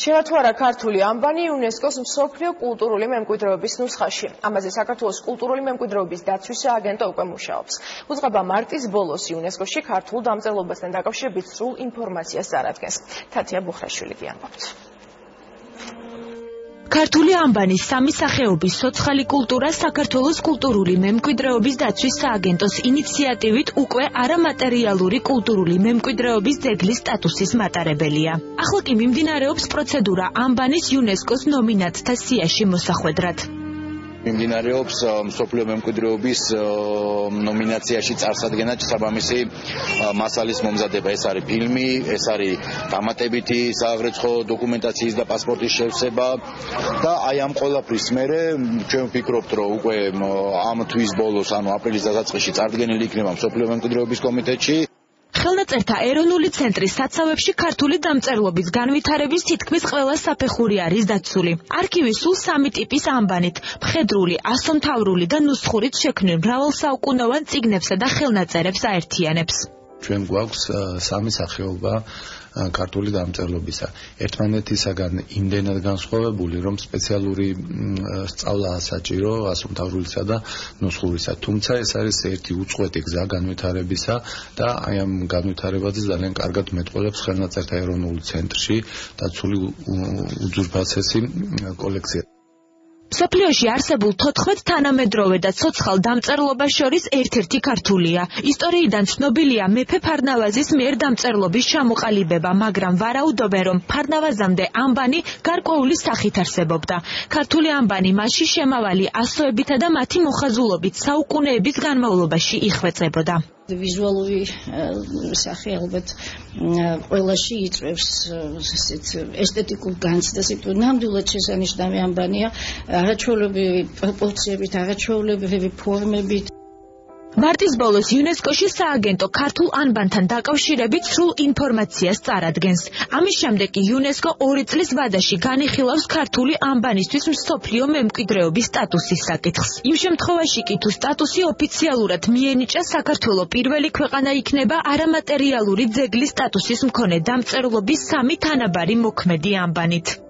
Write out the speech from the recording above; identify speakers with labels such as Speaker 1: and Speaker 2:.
Speaker 1: შევა თუ არა ქართული ამბანი იუნესკოს მსოფლიო კულტურული მემკვიდრეობის ნუსხაში. ამაზე საქართველოს კულტურული მემკვიდრეობის დაცვის სააგენტო უკვე მუშაობს. უძღვება მარტის ბოლოს იუნესკოში ქართულ დამწერლობასთან დაკავშირებით სრულ ინფორმაციას წარადგენს. თათია ბუხრაშვილი ამბობს.
Speaker 2: ქართული ამბანის სამი სახეობის სოციალური კულტურა საქართველოს კულტურული მემკვიდრეობის დაცვის სააგენტოს ინიციატივით უკვე არამატერიალური კულტურული მემკვიდრეობის ძეგლის სტატუსის მატარებელია. ახლა კი მიმდინარეობს პროცედურა ამბანის იუნესკოს ნომინანტთა სიაში მოსახვედრად.
Speaker 3: მიმდინარეობს მსოფლიო მემკვიდრეობის ნომინაციაში წარსადგენად შესაბამისი მასალის მომზადება. ეს არის ფილმი, ეს არის დამატებითი სააღრიცხვო დოკუმენტაციის და პასპორტის შევსება და აი ამ ყველაფრის მერე ჩვენ ვფიქრობთ, რომ უკვე ამ თვის ბოლოს, ანუ აპრილის დასაწყისში წარდგენილი იქნება მსოფლიო მემკვიდრეობის კომიტეტში.
Speaker 2: ხელნაწერთა ეროვნული ცენტრის საცავებში ქართული დამწერლობის განვითარების თითქმის ყველა საფეხური არის დაცული. არქივი სულ სამი ტიპის ამბანით, მხედრული, ასომთავრული და ნუსხურით შექმნილ მრავალსაუკუნოვან წიგნებსა და ხელნაწერებს აერთიანებს.
Speaker 4: ჩვენ გვაქვს სამი სახეობა ქართული დამწერლობისა. ერთმანეთისაგან იმდენად განსხვავებული, რომ სპეციალური სწავლა საჭირო ასომთავრულისა და ნუსხურისა. თუმცა ეს არის ერთი უწყვეტი გზა განვითარებისა და აი ამ განვითარებაზე ძალიან კარგად მეტყველებს ხელნაწერთა ეროვნულ ცენტრში დაცული უძვირფასესი კოლექცია.
Speaker 2: მსოფლიოში არსებულ 14 თანამედროვე და ცოცხალ დამწერლობას შორის ერთ-ერთი ქართულია. ისტორიიდან ცნობილია მეფე ფარნავაზის მიერ დამწერლობის ჩამოყალიბება, მაგრამ ვარაუდობენ, რომ ფარნავაზამდე ამბანი გარკვეული სახით არსებობდა. ქართული ამბანი მასში შემავალი ასოებითა და მათი მოხაზულობით საუკუნეების განმავლობაში იხვეწებოდა.
Speaker 5: ვიზუალური სახე ალბათ ყველაში იწვევს ესთეტიკურ განცდას. ნამდვილად შესანიშნავი ამბანია, არაჩვეულებრივი პროპორციებით, არაჩვეულებრივი ფორმებით.
Speaker 2: მარტის ბოლოს იუნესკოში სააგენტო ქართულ ანბანთან დაკავშირებით სრულ ინფორმაციას წარადგენს. ამის შემდეგ კი იუნესკო 2 წლის ვადაში განიხილავს ქართული ანბანისთვის მსოფლიო მემკვიდრეობის სტატუსის საკითხს. იმ შემთხვევაში კი თუ სტატუსი ოფიციალურად მიენიჭა, საქართველო პირველი ქვეყანა იქნება არამატერიალური ძეგლის სტატუსის მქონე დამწერლობის 3 თანაბარი მოქმედი ანბანით.